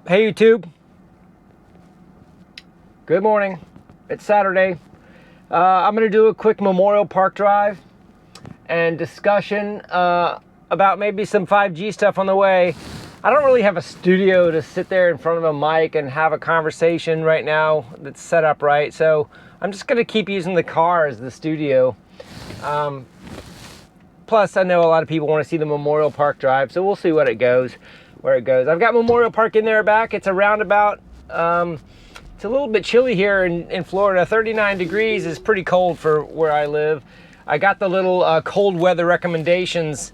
Hey YouTube, good morning. It's Saturday. I'm going to do a quick Memorial Park drive and discussion about maybe some 5G stuff on the way. I don't really have a studio to sit there in front of a mic and have a conversation right now that's set up right, so I'm just going to keep using the car as the studio. Plus, I know a lot of people want to see the Memorial Park drive, so we'll see where it goes. I've got Memorial Park in there back. It's around about, it's a little bit chilly here in Florida. 39 degrees is pretty cold for where I live. I got the little cold weather recommendations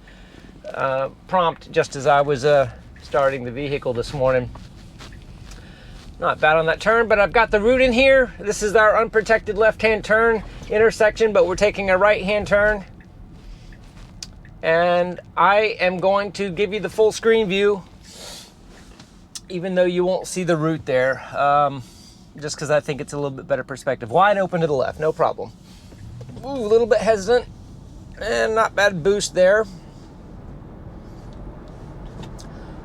prompt just as I was starting the vehicle this morning. Not bad on that turn, but I've got the route in here. This is our unprotected left-hand turn intersection, but we're taking a right-hand turn. And I am going to give you the full screen view, even though you won't see the route there, just because I think it's a little bit better perspective. Wide open to the left, no problem. Ooh, a little bit hesitant, and not bad boost there.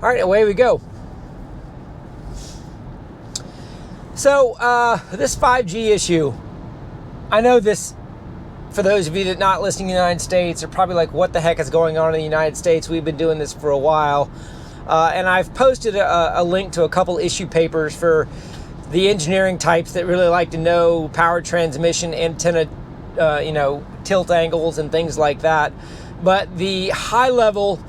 All right, away we go. So this 5G issue, I know this, for those of you that are not listening in the United States, are probably like, what the heck is going on in the United States? We've been doing this for a while. And I've posted a link to a couple issue papers for the engineering types that really like to know power transmission, antenna, tilt angles and things like that. But the high level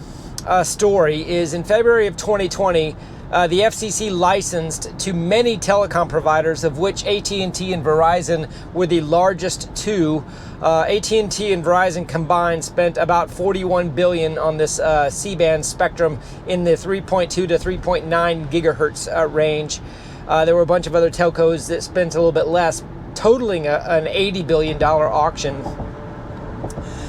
story is in February of 2020, the FCC licensed to many telecom providers, of which AT&T and Verizon were the largest two. AT&T and Verizon combined spent about $41 billion on this C-band spectrum in the 3.2 to 3.9 gigahertz range. There were a bunch of other telcos that spent a little bit less, totaling an $80 billion auction.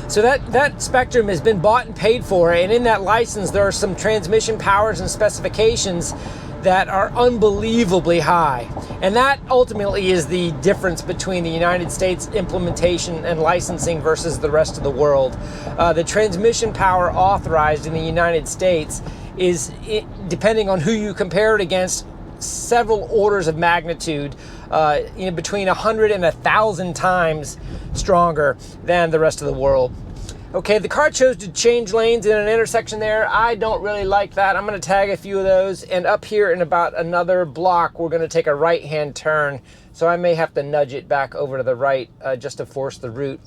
So that spectrum has been bought and paid for, and in that license there are some transmission powers and specifications that are unbelievably high. And that ultimately is the difference between the United States implementation and licensing versus the rest of the world. The transmission power authorized in the United States is, depending on who you compare it against, several orders of magnitude, between 100 and 1,000 times stronger than the rest of the world. Okay, the car chose to change lanes in an intersection there. I don't really like that. I'm going to tag a few of those, and up here in about another block, we're going to take a right-hand turn, so I may have to nudge it back over to the right just to force the route.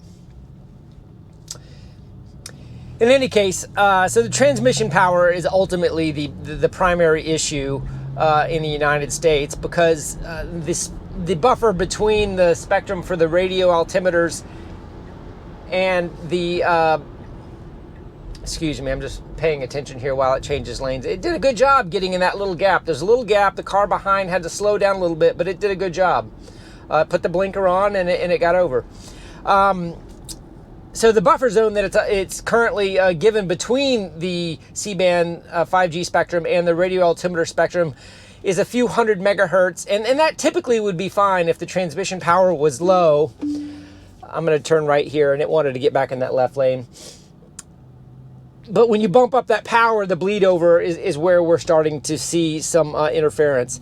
In any case, so the transmission power is ultimately the primary issue in the United States, because the buffer between the spectrum for the radio altimeters and the excuse me, I'm just paying attention here while it changes lanes. It did a good job getting in that little gap. There's a little gap. The car behind had to slow down a little bit, but it did a good job. Put the blinker on and it got over. So the buffer zone that it's currently given between the C-band 5G spectrum and the radio altimeter spectrum is a few hundred megahertz, and that typically would be fine if the transmission power was low. I'm going to turn right here, and it wanted to get back in that left lane. But when you bump up that power, the bleed over is where we're starting to see some interference.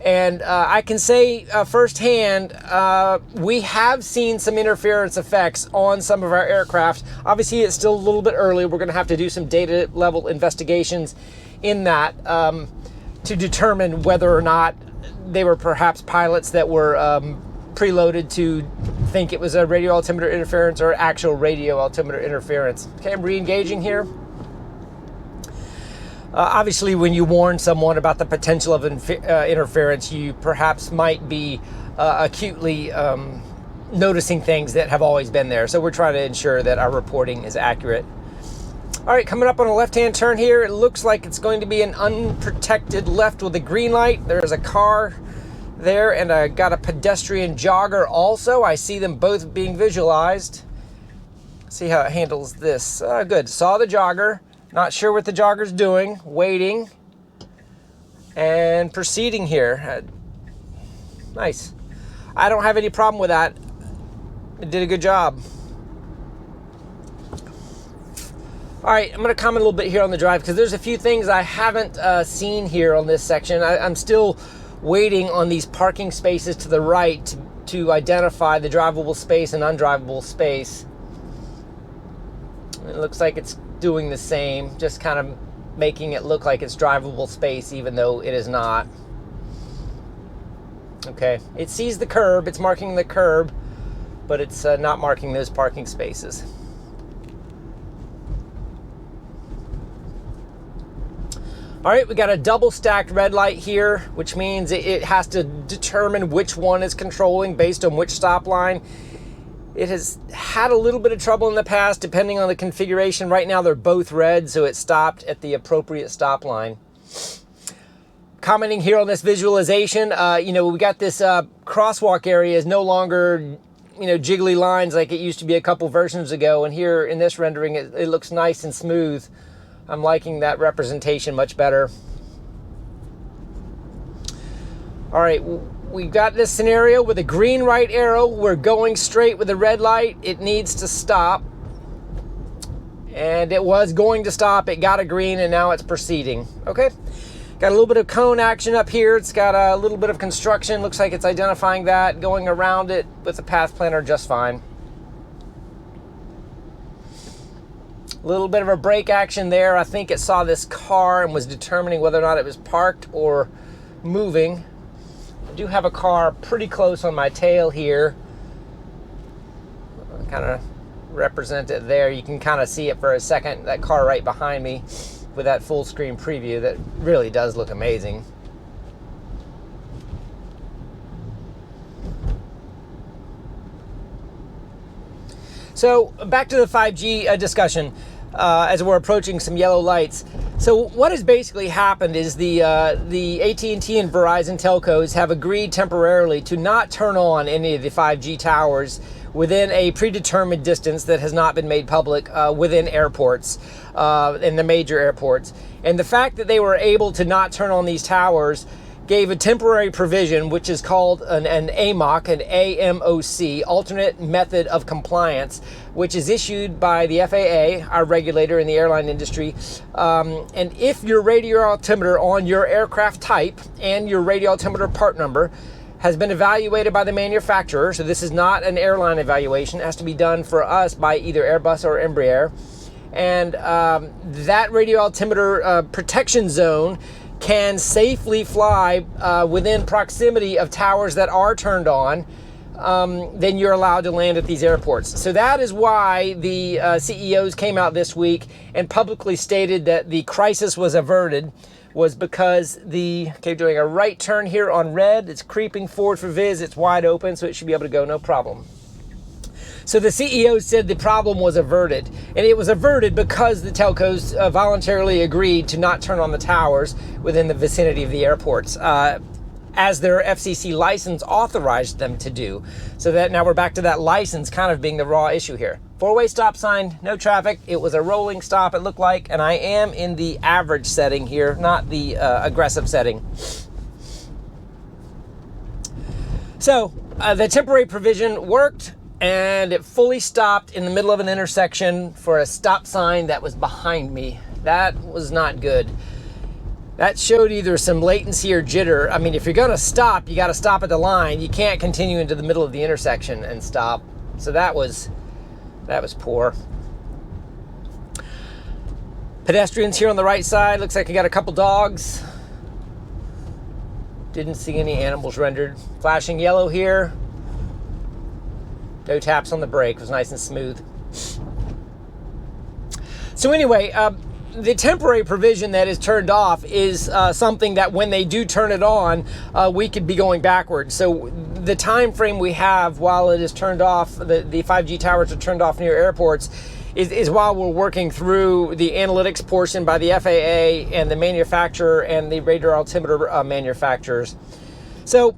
And I can say firsthand, we have seen some interference effects on some of our aircraft. Obviously, it's still a little bit early. We're going to have to do some data level investigations in that to determine whether or not they were perhaps pilots that were preloaded to think it was a radio altimeter interference or actual radio altimeter interference. Okay, I'm re-engaging here. Obviously, when you warn someone about the potential of interference, you perhaps might be acutely noticing things that have always been there. So we're trying to ensure that our reporting is accurate. All right, coming up on a left-hand turn here, it looks like it's going to be an unprotected left with a green light. There's a car there, and I got a pedestrian jogger also. I see them both being visualized. See how it handles this. Good. Saw the jogger. Not sure what the jogger's doing. Waiting. And proceeding here. Nice. I don't have any problem with that. It did a good job. All right, I'm going to comment a little bit here on the drive because there's a few things I haven't seen here on this section. I'm still waiting on these parking spaces to the right to identify the drivable space and undrivable space. It looks like it's doing the same, just kind of making it look like it's drivable space even though it is not. Okay, it sees the curb, it's marking the curb, but it's not marking those parking spaces. All right, we got a double stacked red light here, which means it has to determine which one is controlling based on which stop line. It has had a little bit of trouble in the past, depending on the configuration. Right now, they're both red, so it stopped at the appropriate stop line. Commenting here on this visualization, we got this crosswalk area is no longer, jiggly lines like it used to be a couple versions ago. And here in this rendering, it looks nice and smooth. I'm liking that representation much better. All right, we got this scenario with a green right arrow. We're going straight with a red light. It needs to stop. And it was going to stop. It got a green and now it's proceeding. Okay, got a little bit of cone action up here. It's got a little bit of construction. Looks like it's identifying that, going around it with the path planner just fine. Little bit of a brake action there. I think it saw this car and was determining whether or not it was parked or moving. I do have a car pretty close on my tail here. I'll kind of represent it there. You can kind of see it for a second, that car right behind me with that full screen preview that really does look amazing. So back to the 5G discussion as we're approaching some yellow lights. So what has basically happened is the AT&T and Verizon telcos have agreed temporarily to not turn on any of the 5G towers within a predetermined distance that has not been made public within airports, in the major airports. And the fact that they were able to not turn on these towers gave a temporary provision, which is called an AMOC, an AMOC, alternate method of compliance, which is issued by the FAA, our regulator in the airline industry. And if your radio altimeter on your aircraft type and your radio altimeter part number has been evaluated by the manufacturer, so this is not an airline evaluation, it has to be done for us by either Airbus or Embraer, and that radio altimeter protection zone can safely fly within proximity of towers that are turned on, then you're allowed to land at these airports. So that is why the CEOs came out this week and publicly stated that the crisis was averted, was because doing a right turn here on red, it's creeping forward for Viz, it's wide open, so it should be able to go no problem. So the CEO said the problem was averted, and it was averted because the telcos voluntarily agreed to not turn on the towers within the vicinity of the airports, as their FCC license authorized them to do. So that now we're back to that license kind of being the raw issue here. Four-way stop sign, no traffic. It was a rolling stop, it looked like, and I am in the average setting here, not the aggressive setting. So the temporary provision worked, and it fully stopped in the middle of an intersection for a stop sign that was behind me. That was not good. That showed either some latency or jitter. I mean, if you're gonna stop, you gotta stop at the line. You can't continue into the middle of the intersection and stop. So that was poor. Pedestrians here on the right side. Looks like I got a couple dogs. Didn't see any animals rendered. Flashing yellow here. No taps on the brake. It was nice and smooth. So anyway, the temporary provision that is turned off is something that when they do turn it on, we could be going backwards. So the time frame we have while it is turned off, the 5G towers are turned off near airports, is while we're working through the analytics portion by the FAA and the manufacturer and the radar altimeter manufacturers. So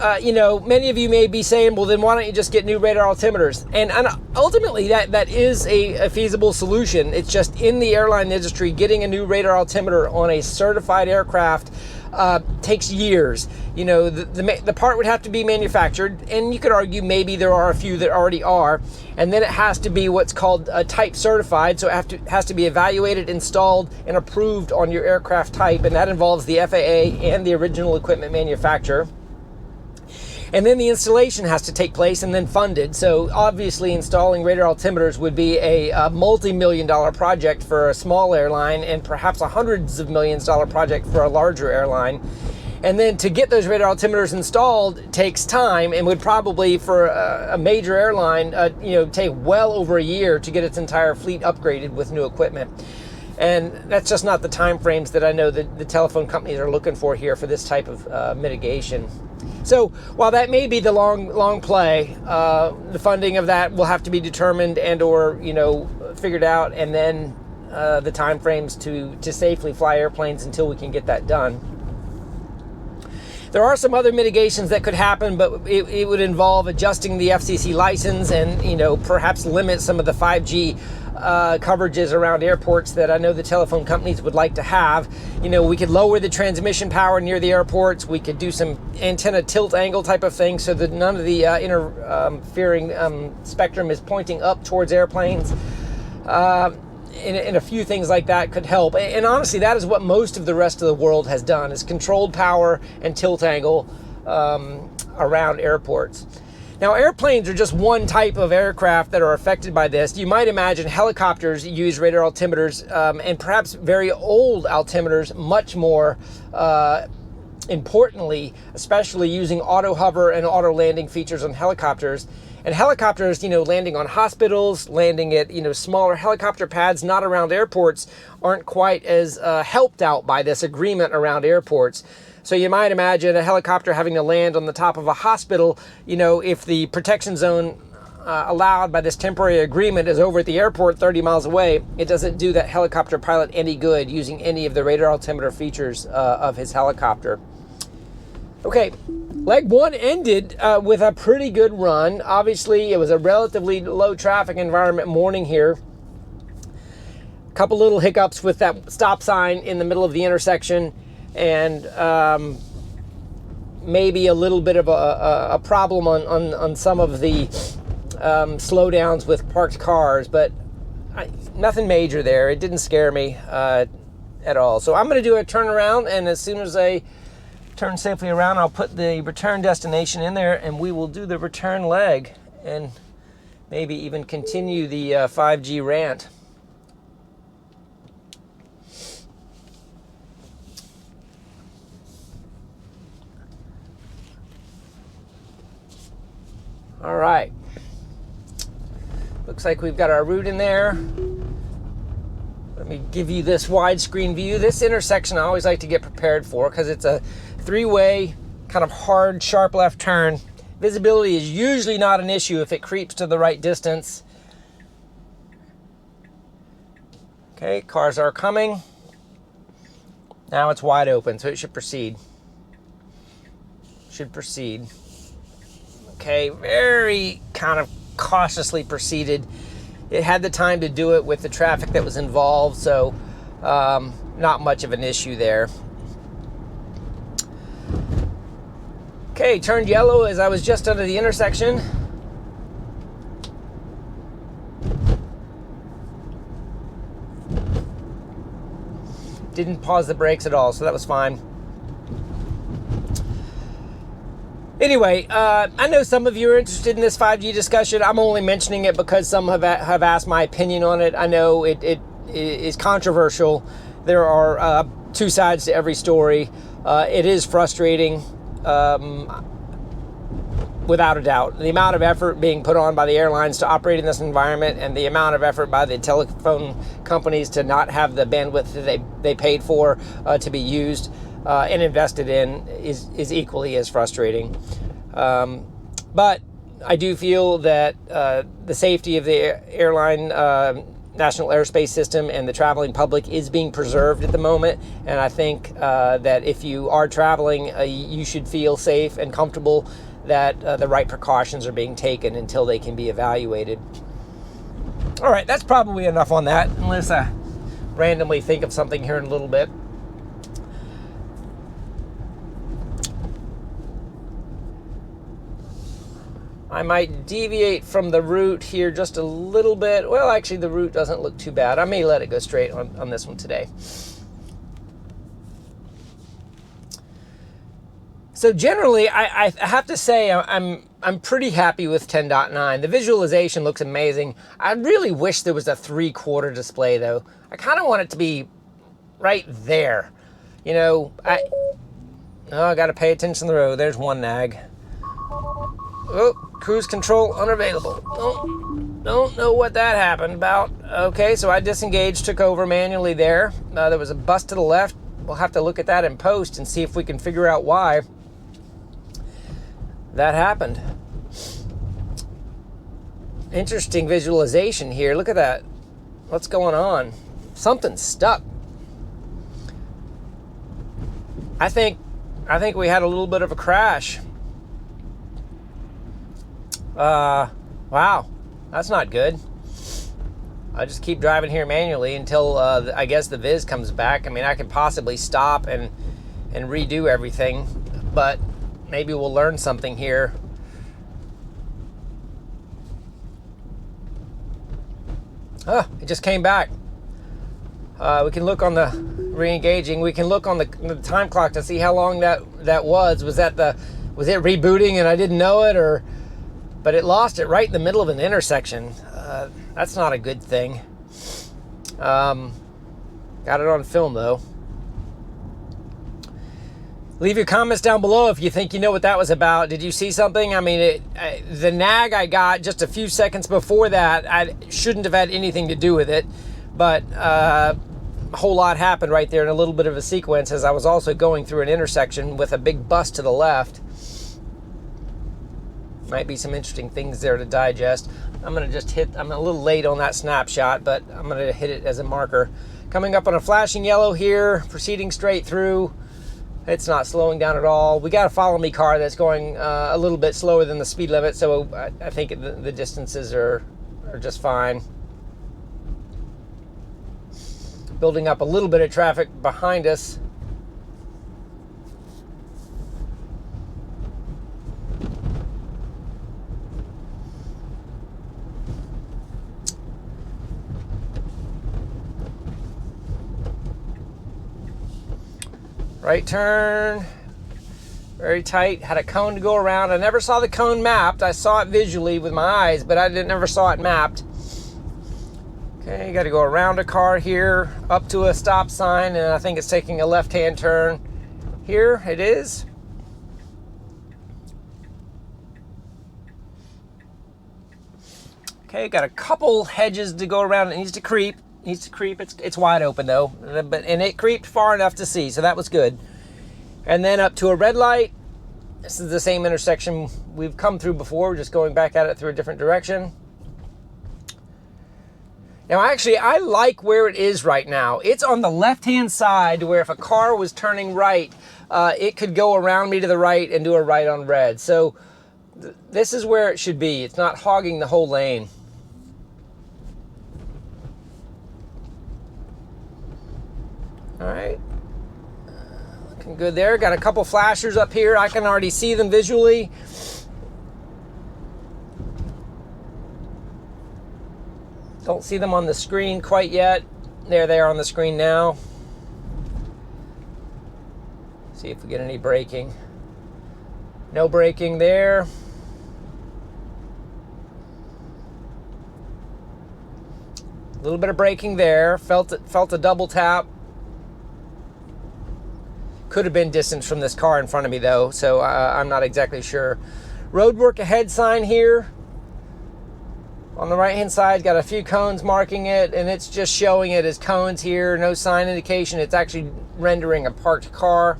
many of you may be saying, well, then why don't you just get new radar altimeters? And ultimately, that is a feasible solution. It's just in the airline industry, getting a new radar altimeter on a certified aircraft takes years. You know, the part would have to be manufactured, and you could argue maybe there are a few that already are, and then it has to be what's called type certified, so it has to be evaluated, installed, and approved on your aircraft type, and that involves the FAA and the original equipment manufacturer. And then the installation has to take place and then funded. So obviously installing radar altimeters would be a multi-million-dollar project for a small airline, and perhaps a hundreds of millions-dollar project for a larger airline. And then to get those radar altimeters installed takes time, and would probably, for a major airline, take well over a year to get its entire fleet upgraded with new equipment. And that's just not the time frames that I know that the telephone companies are looking for here for this type of mitigation. So while that may be the long play, the funding of that will have to be determined and or figured out, and then the time frames to safely fly airplanes until we can get that done. There are some other mitigations that could happen, but it would involve adjusting the FCC license and perhaps limit some of the 5G coverages around airports that I know the telephone companies would like to have. We could lower the transmission power near the airports. We could do some antenna tilt angle type of thing so that none of the interfering spectrum is pointing up towards airplanes. And a few things like that could help. And honestly, that is what most of the rest of the world has done, is controlled power and tilt angle around airports. Now, airplanes are just one type of aircraft that are affected by this. You might imagine helicopters use radar altimeters, and perhaps very old altimeters much more importantly, especially using auto hover and auto landing features on helicopters. And helicopters, landing on hospitals, landing at, smaller helicopter pads, not around airports, aren't quite as helped out by this agreement around airports. So you might imagine a helicopter having to land on the top of a hospital, if the protection zone allowed by this temporary agreement is over at the airport 30 miles away, it doesn't do that helicopter pilot any good using any of the radar altimeter features of his helicopter. Okay, leg one ended with a pretty good run. Obviously, it was a relatively low traffic environment morning here. A couple little hiccups with that stop sign in the middle of the intersection, and maybe a little bit of a problem on some of the slowdowns with parked cars, but nothing major there. It didn't scare me at all. So I'm going to do a turnaround, and as soon as I turn safely around, I'll put the return destination in there, and we will do the return leg and maybe even continue the 5G rant. All right. Looks like we've got our route in there. Let me give you this widescreen view. This intersection I always like to get prepared for because it's a three-way, kind of hard, sharp left turn. Visibility is usually not an issue if it creeps to the right distance. Okay, cars are coming. Now it's wide open, so it should proceed. Okay, very kind of cautiously proceeded. It had the time to do it with the traffic that was involved, so not much of an issue there. Okay, turned yellow as I was just under the intersection. Didn't pause the brakes at all, so that was fine. Anyway, I know some of you are interested in this 5G discussion. I'm only mentioning it because some have asked my opinion on it. I know it is controversial. There are two sides to every story. It is frustrating, without a doubt. The amount of effort being put on by the airlines to operate in this environment, and the amount of effort by the telephone companies to not have the bandwidth that they paid for to be used and invested in is equally as frustrating. But I do feel that the safety of the airline national airspace system and the traveling public is being preserved at the moment, and I think that if you are traveling, you should feel safe and comfortable that the right precautions are being taken until they can be evaluated. All right, that's probably enough on that, unless I randomly think of something here in a little bit. I might deviate from the route here just a little bit. Well, actually, the route doesn't look too bad. I may let it go straight on this one today. So generally, I have to say I'm pretty happy with 10.9. The visualization looks amazing. I really wish there was a 3/4 display though. I kind of want it to be right there. You know, I got to pay attention to the road. There's one nag. Oh, cruise control unavailable. Don't know what that happened about. Okay, so I disengaged, took over manually there. There was a bust to the left. We'll have to look at that in post and see if we can figure out why that happened. Interesting visualization here. Look at that. What's going on? Something's stuck. I think we had a little bit of a crash. Wow, that's not good. I'll just keep driving here manually until I guess the Viz comes back. I mean, I could possibly stop and redo everything, but maybe we'll learn something here. It just came back. We can look on the re-engaging. We can look on the time clock to see how long that was. Was it rebooting and I didn't know it, but it lost it right in the middle of an intersection. That's not a good thing. Got it on film though. Leave your comments down below if you think you know what that was about. Did you see something? I mean, the nag I got just a few seconds before that, I shouldn't have had anything to do with it, but a whole lot happened right there in a little bit of a sequence as I was also going through an intersection with a big bust to the left. Might be some interesting things there to digest. I'm a little late on that snapshot, but I'm gonna hit it as a marker. Coming up on a flashing yellow here, proceeding straight through. It's not slowing down at all. We got a follow me car that's going a little bit slower than the speed limit, so I think the distances are just fine. Building up a little bit of traffic behind us. Right turn, very tight, had a cone to go around. I never saw the cone mapped. I saw it visually with my eyes, but I never saw it mapped. Okay, you got to go around a car here, up to a stop sign, and I think it's taking a left-hand turn. Here it is. Okay, got a couple hedges to go around. It needs to creep. It's wide open though, and it creeped far enough to see, so that was good. And then up to a red light. This is the same intersection we've come through before. We're just going back at it through a different direction. Now actually, I like where it is right now. It's on the left-hand side where if a car was turning right, it could go around me to the right and do a right on red. So this is where it should be. It's not hogging the whole lane. All right, looking good there. Got a couple flashers up here. I can already see them visually. Don't see them on the screen quite yet. There they are on the screen now. See if we get any braking. No braking there. A little bit of braking there. Felt a double tap. Could have been distance from this car in front of me though, so I'm not exactly sure. Roadwork ahead sign here. On the right hand side, got a few cones marking it, and it's just showing it as cones here. No sign indication. It's actually rendering a parked car.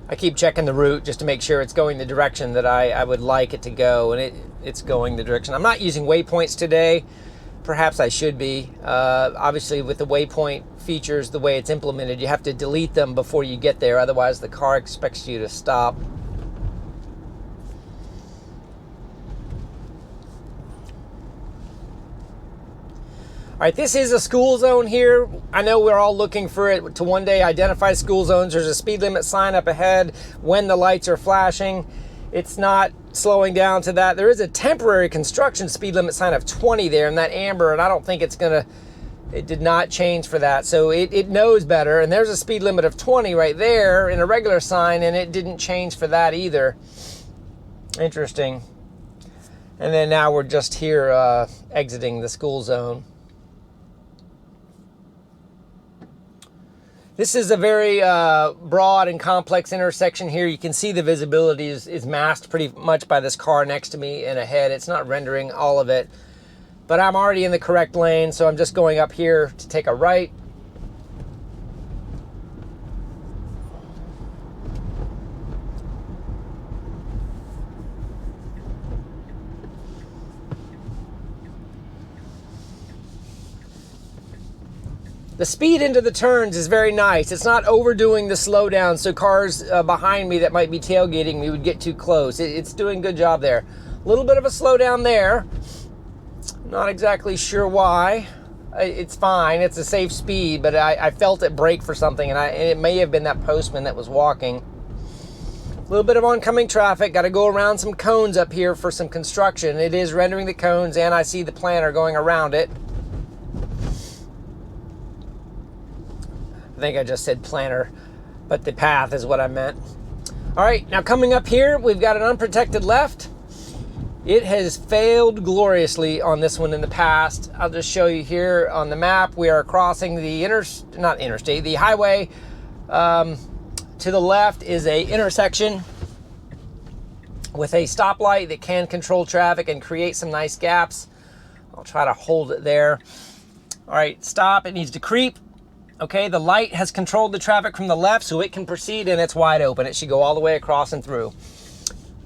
I keep checking the route just to make sure it's going the direction that I would like it to go, and it's going the direction. I'm not using waypoints today. Perhaps I should be. Obviously, with the waypoint features, the way it's implemented, you have to delete them before you get there. Otherwise, the car expects you to stop. right, this is a school zone here. I know we're all looking for it to one day identify school zones. There's a speed limit sign up ahead when the lights are flashing. It's not slowing down to that. There is a temporary construction speed limit sign of 20 there in that amber, and I don't think it did not change for that. So it knows better. And there's a speed limit of 20 right there in a regular sign, and it didn't change for that either. Interesting. And then now we're just here exiting the school zone. This is a very broad and complex intersection here. You can see the visibility is masked pretty much by this car next to me and ahead. It's not rendering all of it, but I'm already in the correct lane, so I'm just going up here to take a right. The speed into the turns is very nice. It's not overdoing the slowdown, so cars behind me that might be tailgating me would get too close. It's doing a good job there. A little bit of a slowdown there. Not exactly sure why. It's fine. It's a safe speed, but I felt it brake for something, and it may have been that postman that was walking. A little bit of oncoming traffic. Got to go around some cones up here for some construction. It is rendering the cones, and I see the planter going around it. I think I just said planter, but the path is what I meant. All right, now coming up here, we've got an unprotected left. It has failed gloriously on this one in the past. I'll just show you here on the map. We are crossing the the highway. To the left is a intersection with a stoplight that can control traffic and create some nice gaps. I'll try to hold it there. All right, stop. It needs to creep. Okay, the light has controlled the traffic from the left, so it can proceed, and it's wide open. It should go all the way across and through.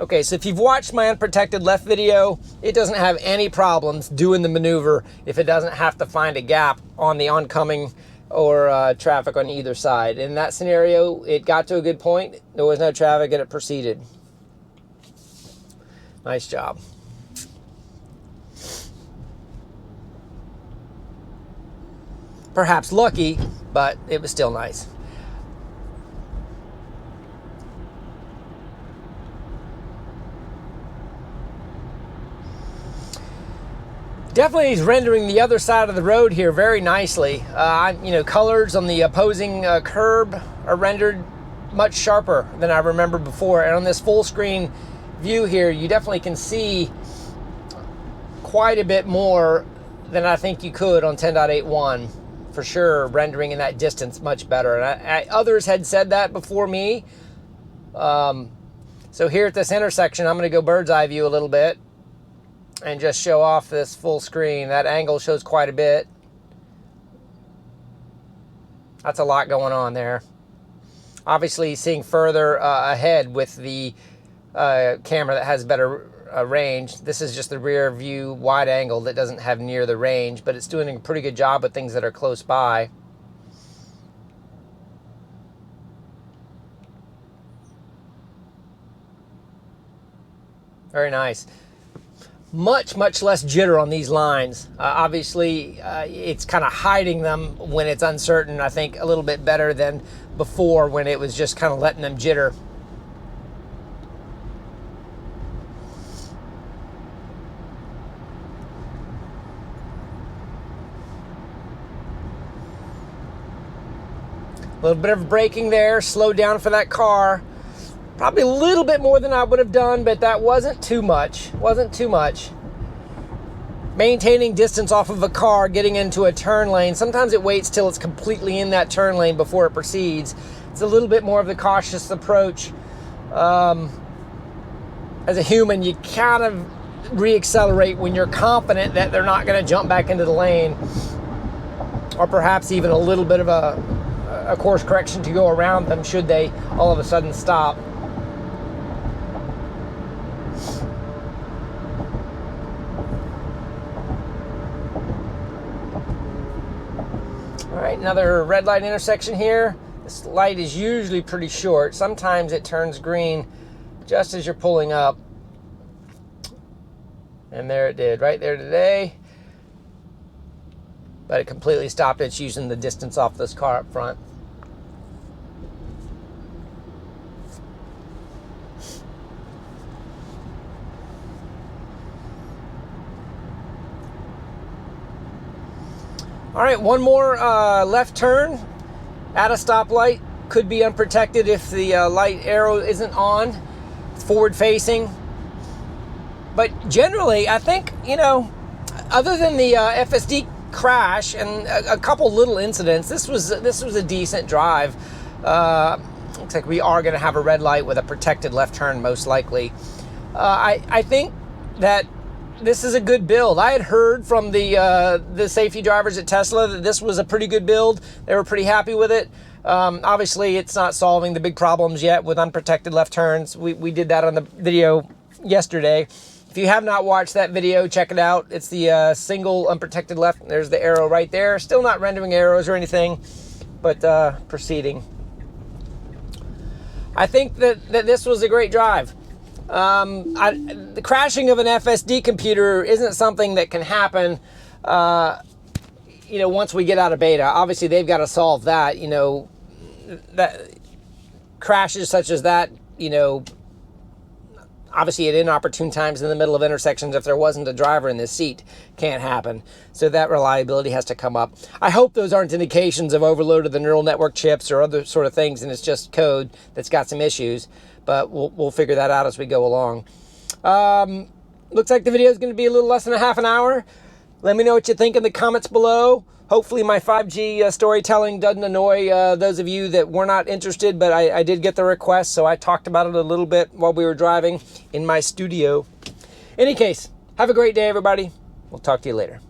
Okay, so if you've watched my unprotected left video, it doesn't have any problems doing the maneuver if it doesn't have to find a gap on the oncoming or traffic on either side. In that scenario, it got to a good point. There was no traffic, and it proceeded. Nice job. Perhaps lucky, but it was still nice. Definitely is rendering the other side of the road here very nicely. Colors on the opposing curb are rendered much sharper than I remember before. And on this full screen view here, you definitely can see quite a bit more than I think you could on 10.81. For sure, rendering in that distance much better. And others had said that before me. So here at this intersection, I'm going to go bird's eye view a little bit and just show off this full screen. That angle shows quite a bit. That's a lot going on there. Obviously, seeing further ahead with the camera that has better range. This is just the rear view wide angle that doesn't have near the range, but it's doing a pretty good job with things that are close by. Very nice. Much less jitter on these lines. Obviously, it's kind of hiding them when it's uncertain, I think, a little bit better than before when it was just kind of letting them jitter. A little bit of braking there, slowed down for that car. Probably a little bit more than I would have done, but that wasn't too much. Maintaining distance off of a car, getting into a turn lane. Sometimes it waits till it's completely in that turn lane before it proceeds. It's a little bit more of the cautious approach. As a human, you kind of reaccelerate when you're confident that they're not going to jump back into the lane, or perhaps even a little bit of a course correction to go around them should they all of a sudden stop. All right, another red light intersection here. This light is usually pretty short. Sometimes it turns green just as you're pulling up. And there it did, right there today. but it completely stopped. It's using the distance off this car up front. All right, one more left turn at a stoplight. Could be unprotected if the light arrow isn't on. It's forward facing. But generally, I think, you know, other than the FSD crash and a couple little incidents, this was a decent drive. Looks like we are going to have a red light with a protected left turn, most likely. I think that this is a good build. I had heard from the safety drivers at Tesla that this was a pretty good build. They were pretty happy with it. Obviously, it's not solving the big problems yet with unprotected left turns. We did that on the video yesterday. If you have not watched that video, check it out. It's the single unprotected left. There's the arrow right there. Still not rendering arrows or anything, but proceeding. I think that this was a great drive. The crashing of an FSD computer isn't something that can happen, you know, once we get out of beta. Obviously, they've got to solve that, you know, that crashes such as that, you know, obviously at inopportune times in the middle of intersections, if there wasn't a driver in this seat, can't happen. So that reliability has to come up. I hope those aren't indications of overload of the neural network chips or other sort of things, and it's just code that's got some issues. But we'll figure that out as we go along. Looks like the video is going to be a little less than a half an hour. Let me know what you think in the comments below. Hopefully my 5G storytelling doesn't annoy those of you that were not interested, but I did get the request, so I talked about it a little bit while we were driving in my studio. In any case, have a great day, everybody. We'll talk to you later.